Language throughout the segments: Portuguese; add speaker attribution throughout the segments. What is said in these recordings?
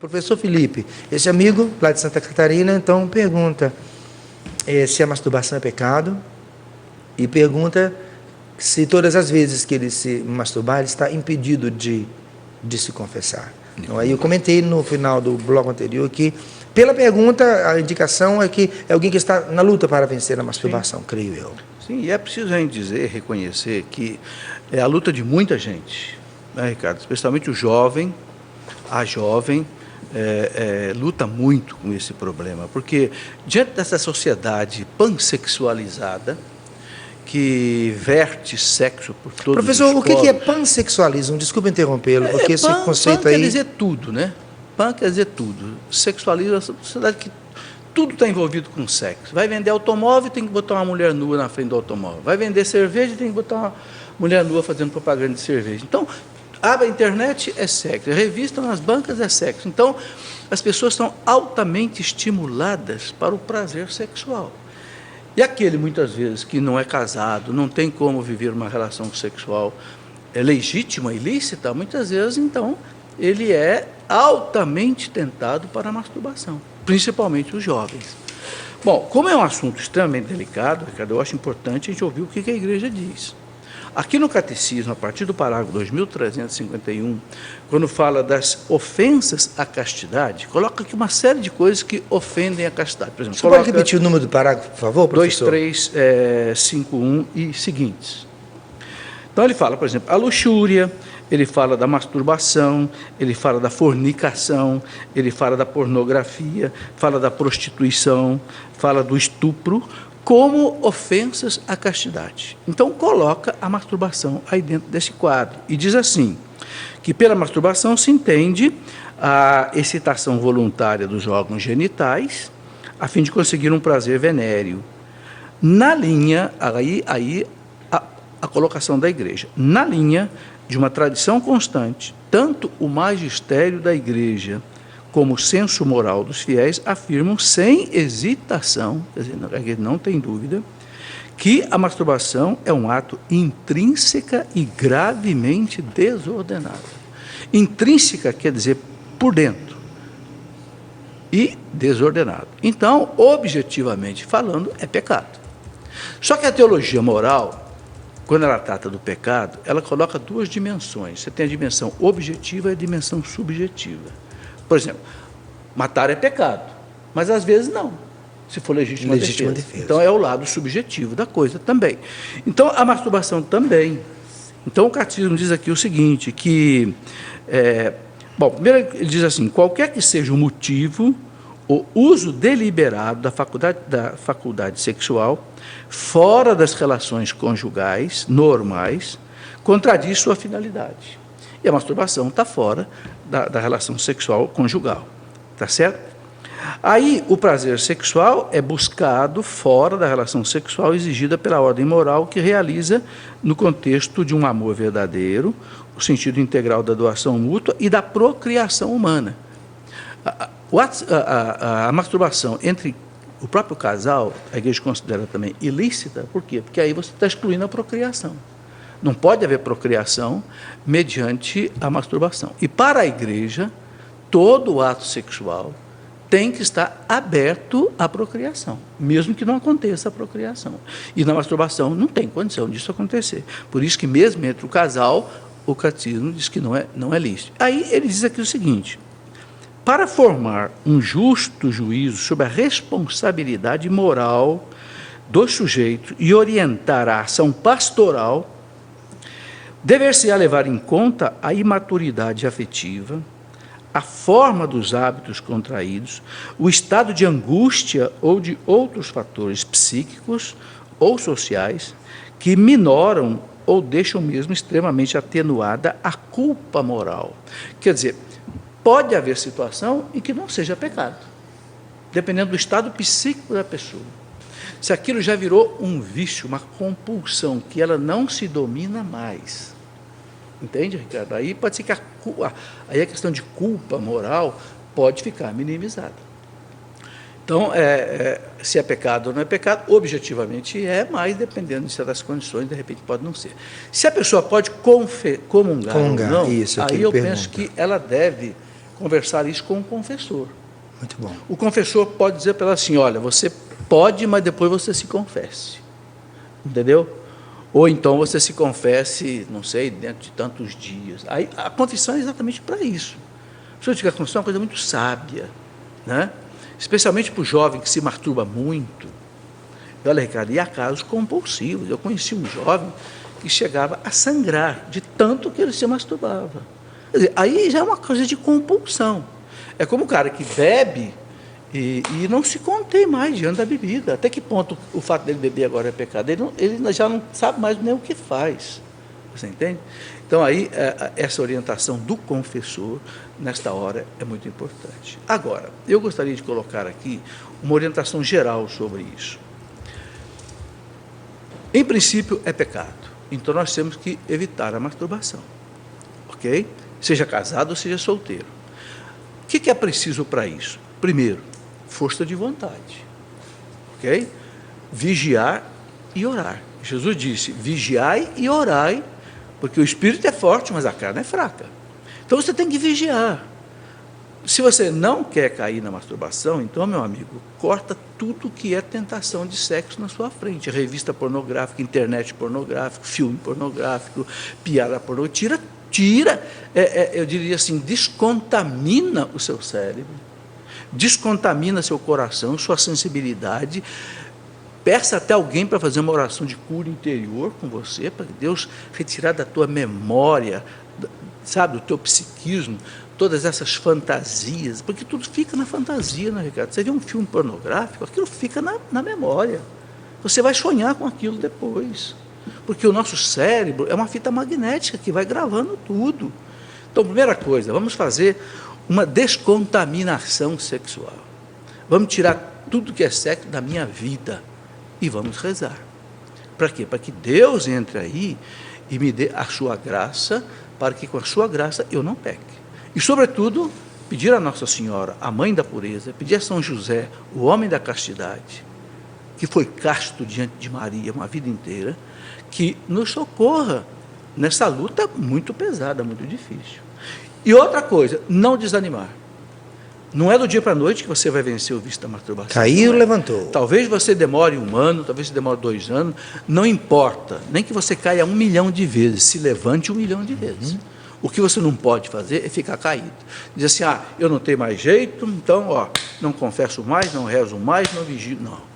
Speaker 1: Professor Felipe, esse amigo lá de Santa Catarina, então, pergunta se a masturbação é pecado e pergunta se todas as vezes que ele se masturbar, ele está impedido de se confessar. Então, aí eu comentei no final do bloco anterior que, pela pergunta, a indicação é que é alguém que está na luta para vencer a masturbação, sim, creio eu.
Speaker 2: Sim, e é preciso a gente dizer, reconhecer que é a luta de muita gente, né, Ricardo? Especialmente o jovem, a jovem, luta muito com esse problema, porque diante dessa sociedade pansexualizada, que verte sexo por todos
Speaker 1: Professor,
Speaker 2: os
Speaker 1: o que é pansexualismo? Desculpe interrompê-lo, porque esse conceito
Speaker 2: pan
Speaker 1: aí...
Speaker 2: quer dizer tudo, né? Pan quer dizer tudo. Sexualismo é uma sociedade que tudo está envolvido com sexo. Vai vender automóvel, tem que botar uma mulher nua na frente do automóvel. Vai vender cerveja, tem que botar uma mulher nua fazendo propaganda de cerveja. Então, abre a internet, é sexo. A revista nas bancas é sexo. Então, as pessoas são altamente estimuladas para o prazer sexual. E aquele, muitas vezes, que não é casado, não tem como viver uma relação sexual legítima, ilícita, muitas vezes, então, ele é altamente tentado para a masturbação, principalmente os jovens. Bom, como é um assunto extremamente delicado, Ricardo, eu acho importante a gente ouvir o que a igreja diz. Aqui no Catecismo, a partir do parágrafo 2351, quando fala das ofensas à castidade, coloca aqui uma série de coisas que ofendem a castidade. Por exemplo,
Speaker 1: você pode repetir o número do parágrafo, por favor, professor?
Speaker 2: 2351 e seguintes. Então, ele fala, por exemplo, a luxúria, ele fala da masturbação, ele fala da fornicação, ele fala da pornografia, fala da prostituição, fala do estupro, como ofensas à castidade. Então, coloca a masturbação aí dentro desse quadro. E diz assim, que pela masturbação se entende a excitação voluntária dos órgãos genitais, a fim de conseguir um prazer venéreo. Na linha, aí a colocação da igreja, na linha de uma tradição constante, tanto o magistério da igreja como o senso moral dos fiéis afirmam sem hesitação, quer dizer, não tem dúvida, que a masturbação é um ato intrínseca e gravemente desordenado. Intrínseca quer dizer por dentro e desordenado. Então, objetivamente falando, é pecado. Só que a teologia moral, quando ela trata do pecado, ela coloca duas dimensões. Você tem a dimensão objetiva e a dimensão subjetiva. Por exemplo, matar é pecado, mas às vezes não, se for legítima defesa. Então é o lado subjetivo da coisa também. Então a masturbação também. Então o catecismo diz aqui o seguinte, que, primeiro ele diz assim, qualquer que seja o motivo, o uso deliberado da faculdade sexual, fora das relações conjugais normais, contradiz sua finalidade. E a masturbação está fora da relação sexual conjugal, tá certo? Aí o prazer sexual é buscado fora da relação sexual exigida pela ordem moral que realiza no contexto de um amor verdadeiro, o sentido integral da doação mútua e da procriação humana. A masturbação entre o próprio casal, a igreja considera também ilícita, por quê? Porque aí você está excluindo a procriação. Não pode haver procriação mediante a masturbação. E para a igreja, todo ato sexual tem que estar aberto à procriação, mesmo que não aconteça a procriação. E na masturbação não tem condição disso acontecer. Por isso que mesmo entre o casal, o catecismo diz que não é lícito. Aí ele diz aqui o seguinte, para formar um justo juízo sobre a responsabilidade moral do sujeito e orientar a ação pastoral, dever-se-á levar em conta a imaturidade afetiva, a forma dos hábitos contraídos, o estado de angústia ou de outros fatores psíquicos ou sociais que minoram ou deixam mesmo extremamente atenuada a culpa moral. Quer dizer, pode haver situação em que não seja pecado, dependendo do estado psíquico da pessoa. Se aquilo já virou um vício, uma compulsão, que ela não se domina mais. Entende, Ricardo? Aí pode ser que aí a questão de culpa moral pode ficar minimizada. Então, se é pecado ou não é pecado, objetivamente mas dependendo de certas condições, de repente pode não ser. Se a pessoa pode comungar ou não,
Speaker 1: isso,
Speaker 2: aí eu penso que ela deve conversar isso com o confessor.
Speaker 1: Muito bom.
Speaker 2: O confessor pode dizer para ela assim, olha, você pode, mas depois você se confesse. Entendeu? Ou então você se confesse, não sei, dentro de tantos dias. Aí a confissão é exatamente para isso. A pessoa diz que a confissão é uma coisa muito sábia, né? Especialmente para o jovem que se masturba muito. E olha, Ricardo, e há casos compulsivos. Eu conheci um jovem que chegava a sangrar de tanto que ele se masturbava. Quer dizer, aí já é uma coisa de compulsão. É como o cara que bebe e não se contém mais diante da bebida. Até que ponto o fato dele beber agora é pecado? Ele já não sabe mais nem o que faz. Você entende? Então, aí, essa orientação do confessor, nesta hora, é muito importante. Agora, eu gostaria de colocar aqui uma orientação geral sobre isso. Em princípio, é pecado. Então, nós temos que evitar a masturbação. Ok? Seja casado ou seja solteiro. O que é preciso para isso? Primeiro, força de vontade. Ok? Vigiar e orar. Jesus disse, vigiai e orai, porque o espírito é forte, mas a carne é fraca. Então, você tem que vigiar. Se você não quer cair na masturbação, então, meu amigo, corta tudo que é tentação de sexo na sua frente. Revista pornográfica, internet pornográfica, filme pornográfico, piada pornográfica. Tira, eu diria assim, descontamina o seu cérebro, descontamina seu coração, sua sensibilidade. Peça até alguém para fazer uma oração de cura interior com você, para que Deus retirar da tua memória, sabe, do teu psiquismo, todas essas fantasias, porque tudo fica na fantasia, né, Ricardo? Você vê um filme pornográfico, aquilo fica na memória. Você vai sonhar com aquilo depois. Porque o nosso cérebro é uma fita magnética que vai gravando tudo. Então, primeira coisa, vamos fazer uma descontaminação sexual. Vamos tirar tudo que é sexo da minha vida e vamos rezar. Para quê? Para que Deus entre aí e me dê a sua graça, para que com a sua graça eu não peque. E, sobretudo, pedir a Nossa Senhora, a Mãe da Pureza, pedir a São José, o homem da castidade, que foi casto diante de Maria uma vida inteira, que nos socorra nessa luta muito pesada, muito difícil. E outra coisa, não desanimar. Não é do dia para a noite que você vai vencer o vício da masturbação.
Speaker 1: Caiu, levantou.
Speaker 2: Talvez você demore 1 ano, talvez você demore 2 anos, não importa. Nem que você caia 1 milhão de vezes, se levante 1 milhão de vezes. O que você não pode fazer é ficar caído. Diz assim, eu não tenho mais jeito, então, não confesso mais, não rezo mais, não vigio. Não.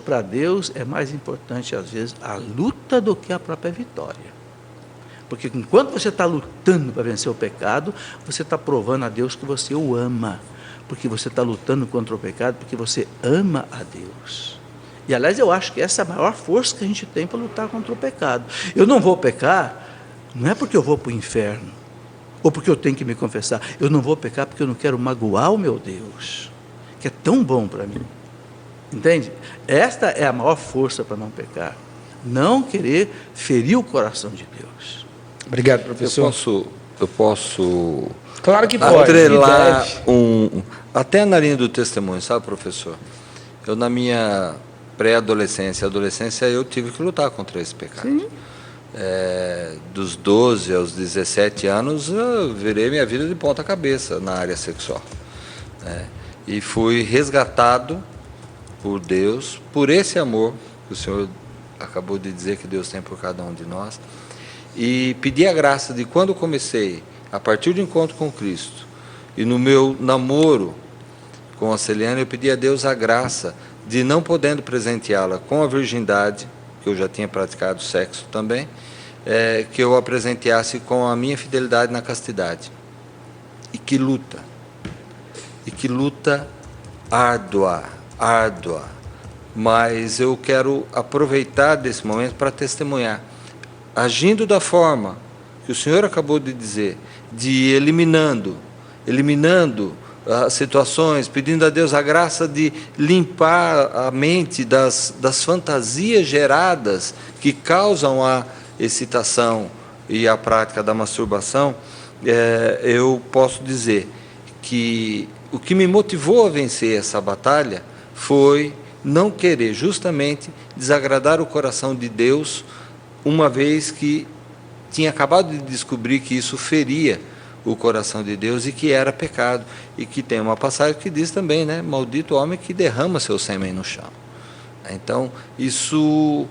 Speaker 2: Para Deus, é mais importante, às vezes, a luta do que a própria vitória. Porque enquanto você está lutando para vencer o pecado, você está provando a Deus que você o ama. Porque você está lutando contra o pecado, porque você ama a Deus. E, aliás, eu acho que essa é a maior força que a gente tem para lutar contra o pecado. Eu não vou pecar, não é porque eu vou para o inferno, ou porque eu tenho que me confessar. Eu não vou pecar porque eu não quero magoar o meu Deus, que é tão bom para mim. Entende? Esta é a maior força para não pecar. Não querer ferir o coração de Deus.
Speaker 1: Obrigado, professor.
Speaker 3: Eu posso
Speaker 1: Claro que pode.
Speaker 3: atrelar até na linha do testemunho, sabe, professor? Eu, na minha pré-adolescência e adolescência, eu tive que lutar contra esse pecado.
Speaker 2: Sim.
Speaker 3: Dos 12 aos 17 anos, eu virei minha vida de ponta cabeça na área sexual. E fui resgatado por Deus, por esse amor que o senhor acabou de dizer que Deus tem por cada um de nós, e pedi a graça de, quando comecei, a partir do encontro com Cristo, e no meu namoro com a Celiane, eu pedi a Deus a graça de, não podendo presenteá-la com a virgindade, que eu já tinha praticado sexo também, que eu a presenteasse com a minha fidelidade na castidade. E que luta árdua, mas eu quero aproveitar desse momento para testemunhar, agindo da forma que o senhor acabou de dizer, de eliminando as situações, pedindo a Deus a graça de limpar a mente das fantasias geradas que causam a excitação e a prática da masturbação. Eu posso dizer que o que me motivou a vencer essa batalha foi não querer justamente desagradar o coração de Deus, uma vez que tinha acabado de descobrir que isso feria o coração de Deus e que era pecado. E que tem uma passagem que diz também, né? Maldito o homem que derrama seu sêmen no chão. Então, isso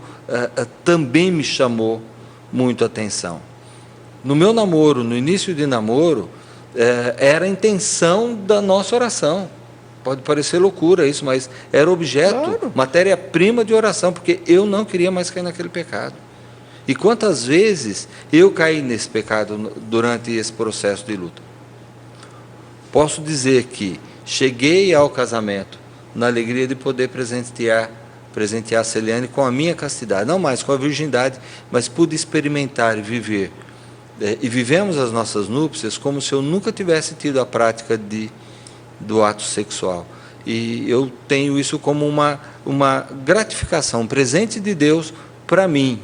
Speaker 3: também me chamou muito a atenção. No meu namoro, no início de namoro, era a intenção da nossa oração. Pode parecer loucura isso, mas era objeto, claro, matéria-prima de oração, porque eu não queria mais cair naquele pecado. E quantas vezes eu caí nesse pecado durante esse processo de luta? Posso dizer que cheguei ao casamento na alegria de poder presentear a Celiane com a minha castidade, não mais com a virgindade, mas pude experimentar e viver. E vivemos as nossas núpcias como se eu nunca tivesse tido a prática do ato sexual. E eu tenho isso como uma gratificação, um presente de Deus para mim.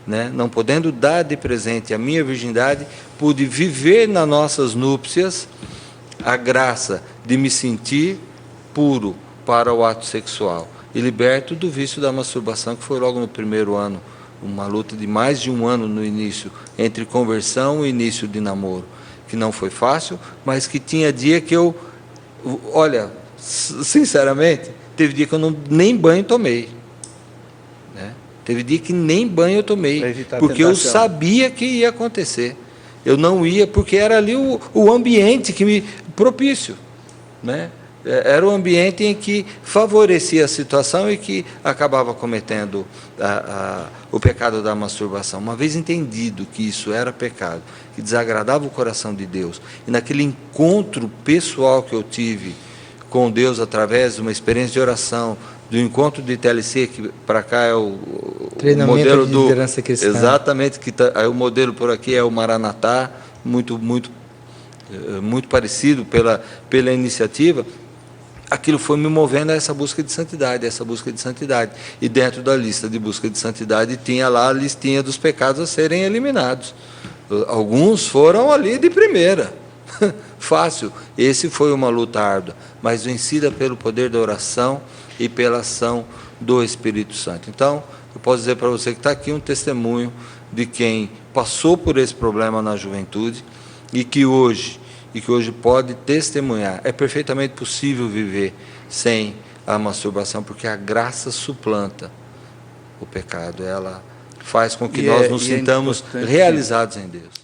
Speaker 3: Né? Não podendo dar de presente a minha virgindade, pude viver nas nossas núpcias a graça de me sentir puro para o ato sexual e liberto do vício da masturbação, que foi logo no primeiro ano, uma luta de mais de um ano no início, entre conversão e início de namoro, que não foi fácil, mas que tinha dia que eu, olha, sinceramente, teve dia que eu nem banho tomei. Né? Teve dia que nem banho eu tomei, porque eu sabia que ia acontecer. Eu não ia, porque era ali o ambiente que me propício. Né? Era o ambiente em que favorecia a situação e que acabava cometendo o pecado da masturbação. Uma vez entendido que isso era pecado, que desagradava o coração de Deus, e naquele encontro pessoal que eu tive com Deus através de uma experiência de oração, do encontro de TLC, que para cá é o modelo de liderança cristã. Exatamente, que aí o modelo por aqui é o Maranatá, muito parecido pela iniciativa. Aquilo foi me movendo a essa busca de santidade, E dentro da lista de busca de santidade tinha lá a listinha dos pecados a serem eliminados. Alguns foram ali de primeira. Fácil. Esse foi uma luta árdua, mas vencida pelo poder da oração e pela ação do Espírito Santo. Então, eu posso dizer para você que está aqui um testemunho de quem passou por esse problema na juventude e que hoje pode testemunhar. É perfeitamente possível viver sem a masturbação, porque a graça suplanta o pecado. Ela faz com que nós nos sintamos realizados em Deus.